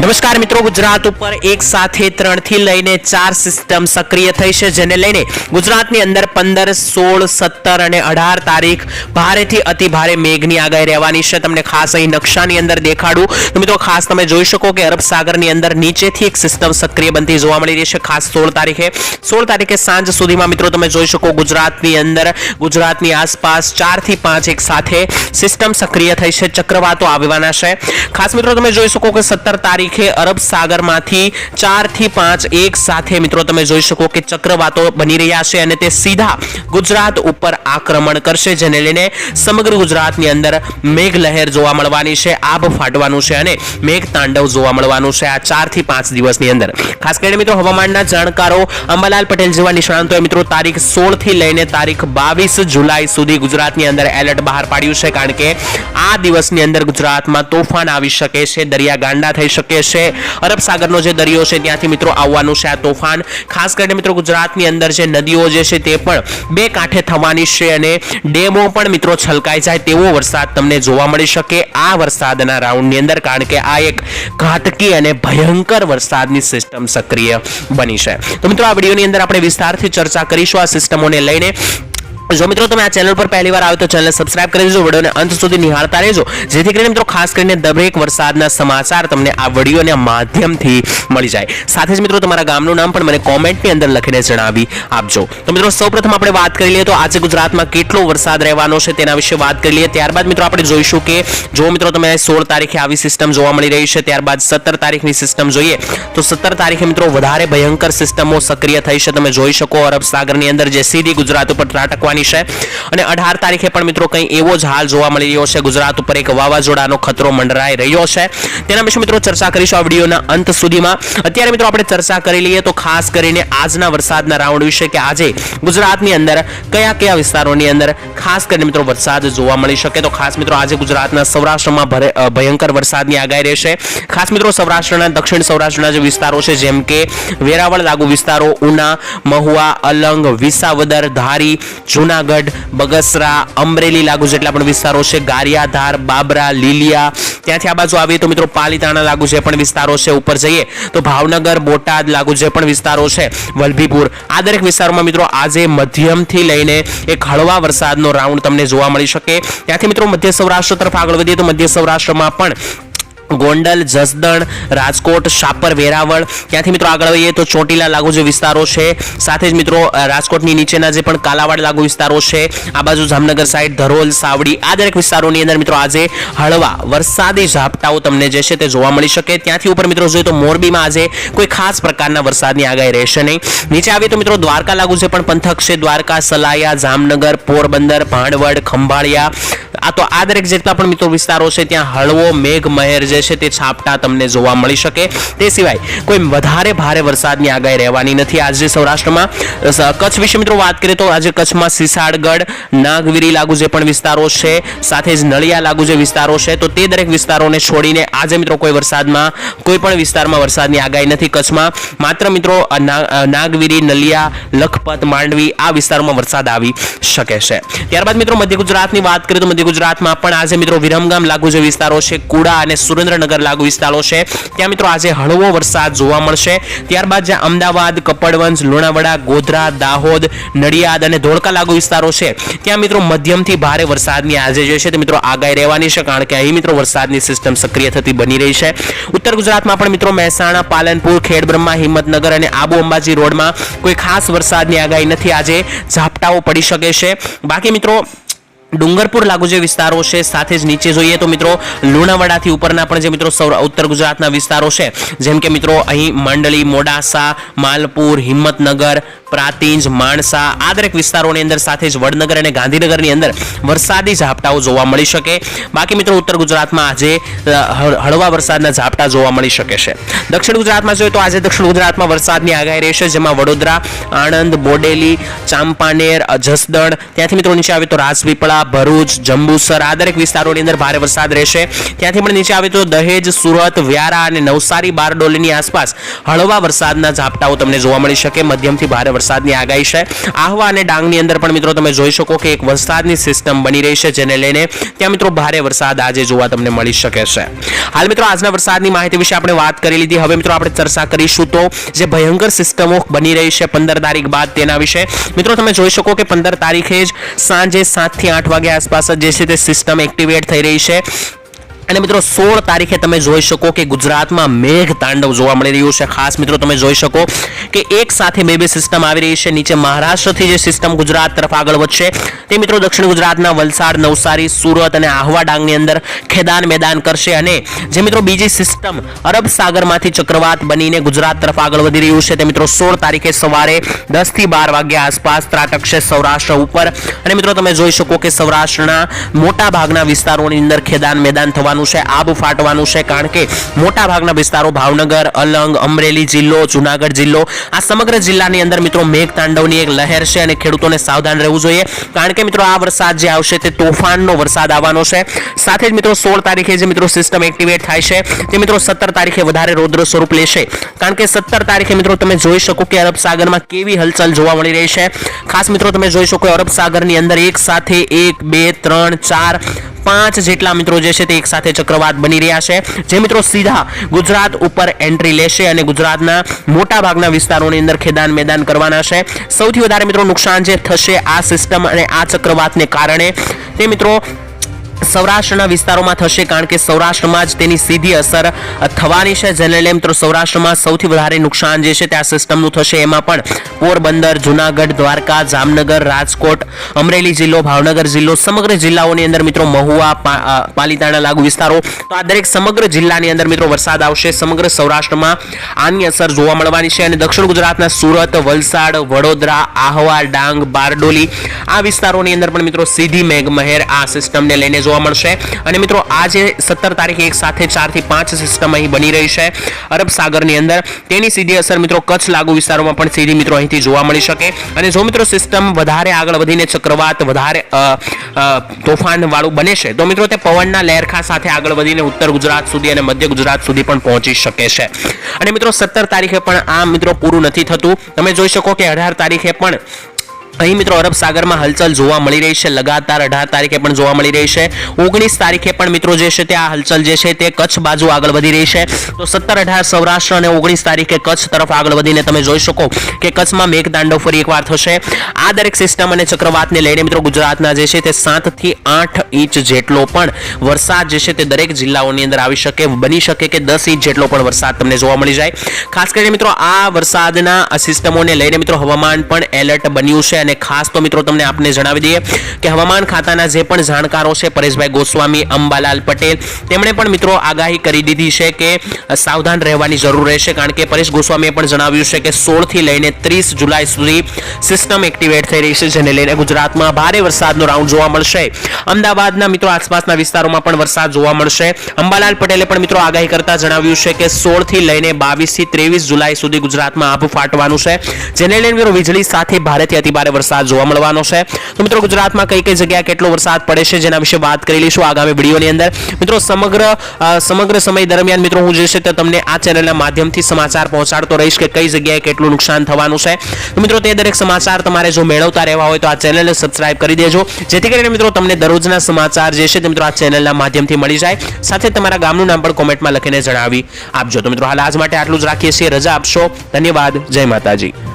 નમસ્કાર મિત્રો, ગુજરાત ઉપર એક સાથે 3 થી લઈને 4 સિસ્ટમ સક્રિય થઈ છે, જેને લઈને ગુજરાતની અંદર 15, 16, 17 અને 18 તારીખ ભારેથી અતિ ભારે મેઘની આગાહી રહેવાની છે. તમને ખાસ અહીં નકશાની અંદર દેખાડું તો મિત્રો ખાસ તમે જોઈ શકો કે અરબ સાગરની અંદર નીચેથી એક સિસ્ટમ સક્રિય બનતી જોવા મળી રહી છે. ખાસ 16 તારીખે સાંજ સુધીમાં મિત્રો તમે જોઈ શકો ગુજરાતની અંદર, ગુજરાતની આસપાસ 4 થી 5 એક સાથે સિસ્ટમ સક્રિય થઈ છે, ચક્રવાતો આવવાના છે. ખાસ મિત્રો તમે જોઈ શકો કે 17 તારીખે અરબ સાગરમાંથી 4 થી 5 એક સાથે મિત્રો તમે જોઈ શકો કે ચક્રવાતો બની રહ્યા છે અને તે સીધા ગુજરાત ઉપર આક્રમણ કરશે, જેને લઈને સમગ્ર ગુજરાતની અંદર મેઘ લહેર જોવા મળવાની છે, આભ ફાટવાનું છે અને મેઘ તાંડવ જોવા મળવાનું છે આ 4 થી 5 દિવસની અંદર. ખાસ કરીને મિત્રો હવામાનના જાણકારો અંબાલાલ પટેલ જેવા નિષ્ણાંતોએ મિત્રો તારીખ 16 થી લઈને તારીખ 22 જુલાઈ સુધી ગુજરાતની અંદર એલર્ટ બહાર પાડ્યું છે, કારણ કે આ દિવસની અંદર ગુજરાતમાં તોફાન આવી શકે છે, દરિયા ગાંડા થઈ શકે છે. અરબ સાગરનો જે દરિયો છે ત્યાંથી મિત્રો આવવાનું છે આ તોફાન. ખાસ કરીને મિત્રો ગુજરાતની અંદર જે નદીઓ જે છે તે પણ બે કાંઠે થવાની છે અને ડેમો પણ મિત્રો છલકાઈ જાય તેવો વરસાદ તમને જોવા મળી શકે આ વરસાદના રાઉન્ડની અંદર, કારણ કે આ એક ઘાતકી અને ભયંકર વરસાદની સિસ્ટમ સક્રિય બની છે. તો મિત્રો આ વિડીયોની અંદર આપણે વિસ્તારથી ચર્ચા કરીશું આ સિસ્ટમોને લઈને. જો મિત્રો તમે આ ચેનલ પર પહેલી વાર આવ્યો તો ચેનલ સબસ્ક્રાઇબ કરી દેજો, વિડીયોને અંત સુધી નિહાળતા રહેજો, જેથી કરીને મિત્રો ખાસ કરીને દરેક વરસાદના સમાચાર તમને આ વિડીયોના માધ્યમથી મળી જાય. સાથે જ મિત્રો તમારા ગામનું નામ પણ મને કોમેન્ટની અંદર લખીને જણાવી આપજો. તો મિત્રો સૌપ્રથમ આપણે વાત કરી લઈએ તો આજે ગુજરાતમાં કેટલો વરસાદ રહેવાનો છે તેના વિશે વાત કરી લઈએ. ત્યારબાદ મિત્રો આપણે જોઈશું કે જો મિત્રો તમે 16 તારીખે આવી સિસ્ટમ જોવા મળી રહી છે, ત્યારબાદ 17 તારીખની સિસ્ટમ જોઈએ તો 17 તારીખે મિત્રો વધારે ભયંકર સિસ્ટમો સક્રિય થઈ છે. તમે જોઈ શકો અરબ સાગરની અંદર જે સીધી ગુજરાત ઉપર ત્રાટકવાની છે અને 18 તારીખે પણ મિત્રો કંઈ એવો જ હાલ જોવા મળી રહ્યો છે, ગુજરાત ઉપર એક વાવાઝોડાનો ખતરો મંડરાઈ રહ્યો છે. તેના વિશે મિત્રો ચર્ચા કરીશું આ વિડીયોના અંત સુધીમાં. અત્યારે મિત્રો આપણે ચર્ચા કરી લઈએ તો ખાસ કરીને આજના વરસાદના રાઉન્ડ વિશે કે આજે ગુજરાતની અંદર કયા કયા વિસ્તારોની અંદર ખાસ કરીને મિત્રો વરસાદ જોવા મળી શકે. તો ખાસ મિત્રો આજે ગુજરાતના સૌરાષ્ટ્રમાં ભયંકર વરસાદની આગાહી રહેશે. ખાસ મિત્રો સૌરાષ્ટ્રના દક્ષિણ સૌરાષ્ટ્રના જે વિસ્તારો છે જેમ કે વેરાવળ લાગુ વિસ્તારો, ઉના, મહુવા, અલંગ, વિસાવદર, ધારી, જૂનાગઢ, બગસરા, અમરેલી લાગુ જેટલા પણ વિસ્તારો છે, ગારિયાધાર, બાબરા, લીલિયા, ત્યાંથી આ બાજુ આવીએ તો મિત્રો પાલીતાણા લાગુ જે પણ વિસ્તારો છે, ઉપર જઈએ તો ભાવનગર, બોટાદ લાગુ જે પણ વિસ્તારો છે, વલભીપુર, આ દરેક વિસ્તારોમાં મિત્રો આજે મધ્યમથી લઈને એક હળવા વરસાદનો રાઉન્ડ તમને જોવા મળી શકે. ત્યાંથી મિત્રો મધ્ય સૌરાષ્ટ્ર તરફ આગળ વધીએ તો મધ્ય સૌરાષ્ટ્રમાં પણ ગોંડલ, જસદણ, રાજકોટ, શાપર, વેરાવળ, ત્યાંથી મિત્રો આગળ વધીએ તો ચોટીલા લાગુ જે વિસ્તારો છે, સાથે જ મિત્રો રાજકોટની નીચેના જે પણ કાલાવાડ લાગુ વિસ્તારો છે, આ બાજુ જામનગર સાઈડ, ધરોલ, સાવડી, આ દરેક વિસ્તારોની અંદર મિત્રો આજે હળવા વરસાદી ઝાપટાઓ તમને જે છે તે જોવા મળી શકે. ત્યાંથી ઉપર મિત્રો જોઈએ તો મોરબીમાં આજે કોઈ ખાસ પ્રકારના વરસાદની આગાહી રહેશે નહીં. નીચે આવીએ તો મિત્રો દ્વારકા લાગુ જે પણ પંથક છે, દ્વારકા, સલાયા, જામનગર, પોરબંદર, ભાંડવડ, ખંભાળિયા, આ દરેક જેટલા પણ મિત્રો વિસ્તારો છે ત્યાં હળવો મેઘ મહેર જે છે તે છાપટા તમને જોવા મળી શકે. તે સિવાય કોઈ વધારે ભારે વરસાદની આગાહી રહેવાની નથી આજે સૌરાષ્ટ્રમાં. કચ્છ વિશે મિત્રો વાત કરીએ તો આજે કચ્છમાં સિસાડગઢ, નાગવીરી લાગુ જે પણ વિસ્તારો છે, સાથે જ નળિયા લાગુ જે વિસ્તારો છે, તો તે દરેક વિસ્તારોને છોડીને આજે મિત્રો કોઈ પણ વિસ્તારમાં વરસાદની આગાહી નથી કચ્છમાં. માત્ર મિત્રો નાગવીરી, નલિયા, લખપત, માંડવી આ વિસ્તારોમાં વરસાદ આવી શકે છે. ત્યારબાદ મિત્રો મધ્ય ગુજરાતની વાત કરીએ તો મધ્ય ગુજરાતમાં પણ આજે મિત્રો વિરમગામ લાગુ જે વિસ્તારો છે, કુડા અને સુરેન્દ્રનગર લાગુ વિસ્તારો છે, ત્યાં મિત્રો આજે હળવો વરસાદ જોવા મળશે. ત્યારબાદ જ્યાં અમદાવાદ, કપડવંજ, લુણાવાડા, ગોધરા, દાહોદ, નડિયાદ અને ધોળકા લાગુ વિસ્તારો છે ત્યાં મિત્રો મધ્યમથી ભારે વરસાદની આજે જે છે તે મિત્રો આગાહી રહેવાની છે, કારણ કે અહીં મિત્રો વરસાદની સિસ્ટમ સક્રિય થતી બની રહી છે. ઉત્તર ગુજરાતમાં પણ મિત્રો મહેસાણા, પાલનપુર, ખેડબ્રહ્મા, હિંમતનગર અને આબુ અંબાજી રોડમાં કોઈ ખાસ વરસાદની આગાહી નથી, આજે ઝાપટાઓ પડી શકે છે. બાકી મિત્રો ડુંગરપુર લાગુ જે વિસ્તારો છે, સાથે જ નીચે જોઈએ તો મિત્રો લુણાવાડાથી ઉપરના પણ જે મિત્રો ઉત્તર ગુજરાતના વિસ્તારો છે જેમ કે મિત્રો અહીં મંડળી, મોડાસા, માલપુર, હિંમતનગર, પ્રાતિંજ, માણસા, આ દરેક વિસ્તારોની અંદર સાથે જ વડનગર અને ગાંધીનગરની અંદર વરસાદી ઝાપટાઓ જોવા મળી શકે. બાકી મિત્રો ઉત્તર ગુજરાતમાં આજે હળવા વરસાદના ઝાપટા જોવા મળી શકે છે. દક્ષિણ ગુજરાતમાં જોઈએ તો આજે દક્ષિણ ગુજરાતમાં વરસાદની આગાહી રહેશે, જેમાં વડોદરા, આણંદ, બોડેલી, ચાંપાનેર, જસદણ, ત્યાંથી મિત્રો નીચે આવે તો રાજપીપળા, ભરૂચ, જંબુસર, આ દરેક વિસ્તારોની અંદર ભારે વરસાદ રહેશે. ત્યાંથી પણ નીચે આવે તો દહેજ, સુરત, વ્યારા અને નવસારી, બારડોલીની આસપાસ હળવા વરસાદના ઝાપટાઓ તમને જોવા મળી શકે. મધ્યમથી ભારે વરસાદની આગાહી છે। આહવા અને ડાંગની અંદર પણ મિત્રો તમે જોઈ શકો કે એક વરસાદની સિસ્ટમ બની રહી છે, જેને લઈને ત્યાં મિત્રો ભારે વરસાદ આજે જોવા તમને મળી શકે છે। હાલ મિત્રો આજના વરસાદની માહિતી વિશે આપણે વાત કરી લીધી। હવે મિત્રો આપણે ચર્ચા કરીશું તો જે ભયંકર સિસ્ટમો બની રહી છે 15 તારીખ બાદ તેના વિશે। મિત્રો તમે જોઈ શકો કે 15 તારીખે જ સાંજે 7 થી 8 વાગ્યા આસપાસ જે છે તે સિસ્ટમ એક્ટિવેટ થઈ રહી છે અને મિત્રો 16 તારીખે તમે જોઈ શકો કે ગુજરાતમાં મેઘ તાંડવ જોવા મળી રહ્યું છે। ખાસ મિત્રો તમે જોઈ શકો કે એક સાથે બે સિસ્ટમ આવી રહી છે। નીચે મહારાષ્ટ્રથી જે સિસ્ટમ ગુજરાત તરફ આગળ વધશે તે મિત્રો દક્ષિણ ગુજરાતના વલસાડ, નવસારી, સુરત અને આહવા ડાંગની અંદર ખેદાન મેદાન કરશે અને જે મિત્રો બીજી સિસ્ટમ અરબ સાગરમાંથી ચક્રવાત બનીને ગુજરાત તરફ આગળ વધી રહ્યું છે તે મિત્રો 16 તારીખે સવારે 10 થી 12 વાગ્યા આસપાસ ત્રાટકશે સૌરાષ્ટ્ર ઉપર અને મિત્રો તમે જોઈ શકો કે સૌરાષ્ટ્રના મોટા ભાગના વિસ્તારોની અંદર ખેદાન મેદાન થવાનું છે, આબ ફાટવાનું છે, કારણ કે મોટા ભાગના વિસ્તારો ભાવનગર, અલંગ, અમરેલી જિલ્લો, જુનાગઢ જિલ્લો આ સમગ્ર જિલ્લાની અંદર મિત્રો મેઘ તાંડવની એક લહેર છે અને ખેડૂતોને સાવધાન રહેવું જોઈએ, કારણ કે મિત્રો આ વરસાદ જે આવશે તે તોફાનનો વરસાદ આવવાનો છે। સાથે જ મિત્રો 16 તારીખે જે મિત્રો સિસ્ટમ એક્ટિવેટ થાય છે તે મિત્રો 17 તારીખે વધારે રૌદ્ર સ્વરૂપ લેશે, કારણ કે 17 તારીખે મિત્રો તમે જોઈ શકો કે અરબ સાગરમાં કેવી હલચલ જોવા મળી રહી છે। ખાસ મિત્રો તમે જોઈ શકો અરબ સાગરની અંદર એક સાથે 1, 2, 3, 4, 5 જેટલા મિત્રો જે છે તે એક સાથે ચક્રવાત બની રહ્યા છે, જે મિત્રો સીધા ગુજરાત ઉપર એન્ટ્રી લેશે અને ગુજરાતના મોટા ભાગના વિસ્તારોની અંદર ખેદાન મેદાન કરવાના છે। સૌથી વધારે મિત્રો નુકસાન જે થશે આ સિસ્ટમ અને આ ચક્રવાતને કારણે તે મિત્રો સૌરાષ્ટ્રના વિસ્તારોમાં થશે, કારણ કે સૌરાષ્ટ્રમાં જ તેની સીધી અસર થવાની છે, જેને લઈને મિત્રો સૌરાષ્ટ્રમાં સૌથી વધારે નુકસાન જે છે તે આ સિસ્ટમનું થશે। એમાં પણ પોરબંદર, જુનાગઢ, દ્વારકા, જામનગર, રાજકોટ, અમરેલી જિલ્લો, ભાવનગર જિલ્લો સમગ્ર જિલ્લાઓની અંદર મિત્રો મહુવા, પાલીતાણા લાગુ વિસ્તારો તો આ દરેક સમગ્ર જિલ્લાની અંદર મિત્રો વરસાદ આવશે। સમગ્ર સૌરાષ્ટ્રમાં આની અસર જોવા મળવાની છે અને દક્ષિણ ગુજરાતના સુરત, વલસાડ, વડોદરા, આહવા, ડાંગ, બારડોલી આ વિસ્તારોની અંદર પણ મિત્રો સીધી મેઘમહેર આ સિસ્ટમને લઈને જોવા મળશે અને મિત્રો આજે 17 તારીખે એક સાથે 4 થી 5 સિસ્ટમ અહીં બની રહી છે અરબ સાગરની અંદર, તેની સીધી અસર મિત્રો કચ્છ લાગુ વિસ્તારોમાં પણ સીધી મિત્રો અહીંથી જોવા મળી શકે અને જો મિત્રો સિસ્ટમ વધારે આગળ વધીને ચક્રવાત વધારે તોફાન વાળું બને છે તો મિત્રો તે પવનના લહેરખા સાથે આગળ વધીને ઉત્તર ગુજરાત સુધી અને મધ્ય ગુજરાત સુધી પણ પહોંચી શકે છે અને મિત્રો 17 તારીખે પણ આ મિત્રો પૂરું નથી થતું। તમે જોઈ શકો કે 18 તારીખે પણ અહીં મિત્રો અરબ સાગરમાં હલચલ જોવા મળી રહી છે, લગાતાર 18 તારીખે પણ જોવા મળી રહી છે। 19 તારીખે પણ મિત્રો જે છે તે આ હલચલ જે છે તે કચ્છ બાજુ આગળ વધી રહી છે, તો 17, 18 સૌરાષ્ટ્ર અને 19 તારીખે કચ્છ તરફ આગળ વધીને તમે જોઈ શકો કે કચ્છમાં મેઘતાંડવ ફરી એકવાર થશે। આ દરેક સિસ્ટમ અને ચક્રવાતને લઈને મિત્રો ગુજરાતના જે છે તે 7 થી 8 ઇંચ જેટલો પણ વરસાદ જે છે તે દરેક જિલ્લાઓની અંદર આવી શકે, બની શકે કે 10 ઇંચ જેટલો પણ વરસાદ તમને જોવા મળી જાય। ખાસ કરીને મિત્રો આ વરસાદના સિસ્ટમોને લઈને મિત્રો હવામાન પણ એલર્ટ બન્યું છે અને ખાસ તો મિત્રો તમને આપને જણાવી દઈએ કે હવામાન ખાતાના જે પણ જાણકારો છે પરેશભાઈ ગોસ્વામી, અંબાલાલ પટેલ, તેમણે પણ મિત્રો આગાહી કરી દીધી છે કે સાવધાન રહેવાની જરૂર રહેશે, કારણ કે પરેશ ગોસ્વામીએ પણ જણાવ્યું છે કે 16 થી લઈને 30 જુલાઈ સુધી સિસ્ટમ એક્ટિવેટ થઈ રહી છે, જેને લઈને ગુજરાતમાં ભારે વરસાદનો રાઉન્ડ જોવા મળશે। અમદાવાદના મિત્રો આસપાસના વિસ્તારોમાં પણ વરસાદ જોવા મળશે। અંબાલાલ પટેલે પણ મિત્રો આગાહી કરતા જણાવ્યું છે કે 16 થી લઈને 22 થી 23 જુલાઈ સુધી ગુજરાતમાં આભ ફાટવાનું છે, જેને લઈને મિત્રો વીજળી સાથે ભારેથી અતિભારે વરસાદ જોવા મળવાનો છે। તો મિત્રો ગુજરાતમાં કઈ કઈ જગ્યાએ કેટલો વરસાદ પડે છે જેના વિશે વાત કરી લઈશું આગામી વિડીયોની અંદર। મિત્રો સમગ્ર સમય દરમિયાન મિત્રો હું જે છે તે તમને આ ચેનલના માધ્યમથી સમાચાર પહોંચાડતો રહીશ કે કઈ જગ્યાએ કેટલું નુકસાન થવાનું છે। તો મિત્રો તે દરેક સમાચાર તમારે જો મેળવતા રહેવા હોય તો આ ચેનલને સબસ્ક્રાઇબ કરી દેજો, જેથી કરીને મિત્રો તમને દરરોજના સમાચાર જે છે તે મિત્રો આ ચેનલના માધ્યમથી મળી જાય। સાથે તમારા ગામનું નામ પણ કોમેન્ટમાં લખીને જણાવી આપજો। તો મિત્રો હાલ આજ માટે આટલું જ રાખીએ છીએ, રજા આપશો, ધન્યવાદ, જય માતાજી।